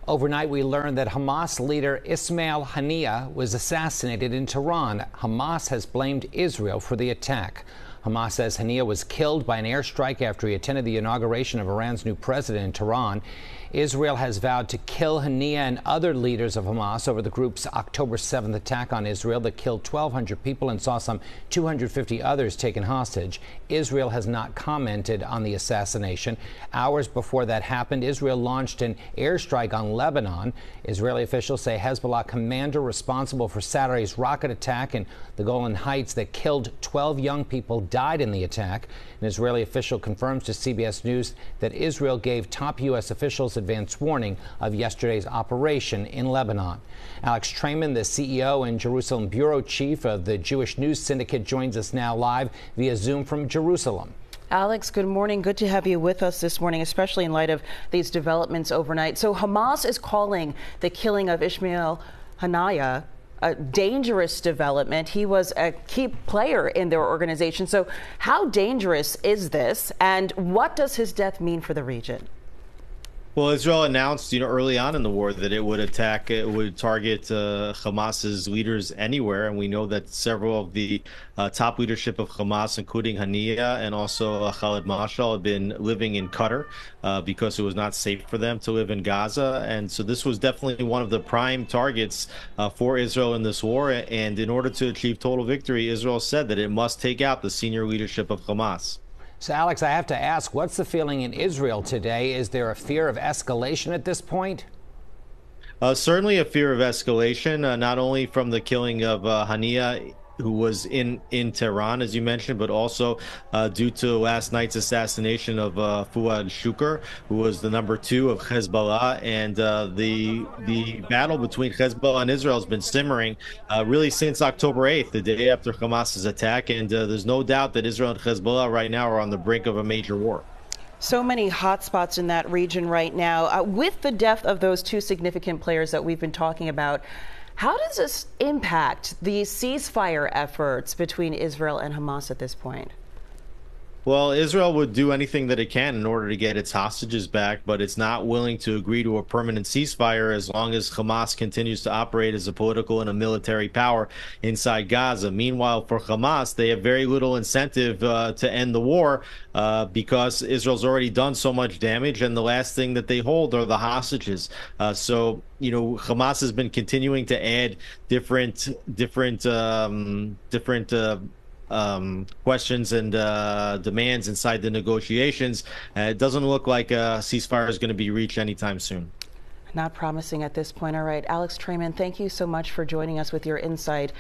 Overnight, we learned that Hamas leader Ismail Haniyeh was assassinated in Tehran. Hamas has blamed Israel for the attack. Hamas says Haniyeh was killed by an airstrike after he attended the inauguration of Iran's new president in Tehran. Israel has vowed to kill Haniyeh and other leaders of Hamas over the group's October 7th attack on Israel that killed 1,200 people and saw some 250 others taken hostage. Israel has not commented on the assassination. Hours before that happened, Israel launched an airstrike on Lebanon. Israeli officials say Hezbollah commander responsible for Saturday's rocket attack in the Golan Heights that killed 12 young people died in the attack. An Israeli official confirms to CBS News that Israel gave top U.S. officials advance warning of yesterday's operation in Lebanon. Alex Traiman, the CEO and Jerusalem bureau chief of the Jewish News Syndicate, joins us now live via Zoom from Jerusalem. Alex, good morning. Good to have you with us this morning, especially in light of these developments overnight. So Hamas is calling the killing of Ismail Haniyeh a dangerous development. He was a key player in their organization. So how dangerous is this, and what does his death mean for the region? Well, Israel announced, early on in the war that it would target Hamas's leaders anywhere, and we know that several of the top leadership of Hamas, including Haniyeh and also Khalid Mashal, have been living in Qatar because it was not safe for them to live in Gaza, and so this was definitely one of the prime targets for Israel in this war. And in order to achieve total victory, Israel said that it must take out the senior leadership of Hamas. So, Alex, I have to ask, what's the feeling in Israel today? Is there a fear of escalation at this point? Certainly a fear of escalation, not only from the killing of Haniyeh, who was in Tehran, as you mentioned, but also due to last night's assassination of Fuad Shukr, who was the #2 of Hezbollah. And the battle between Hezbollah and Israel has been simmering really since October 8th, the day after Hamas's attack. And there's no doubt that Israel and Hezbollah right now are on the brink of a major war. So many hotspots in that region right now. With the death of those two significant players that we've been talking about, how does this impact the ceasefire efforts between Israel and Hamas at this point? Well, Israel would do anything that it can in order to get its hostages back, but it's not willing to agree to a permanent ceasefire as long as Hamas continues to operate as a political and a military power inside Gaza. Meanwhile, for Hamas, they have very little incentive to end the war because Israel's already done so much damage, and the last thing that they hold are the hostages. So Hamas has been continuing to add different questions and demands inside the negotiations. It doesn't look like a ceasefire is going to be reached anytime soon. Not promising at this point. All right, Alex Traiman, thank you so much for joining us with your insight.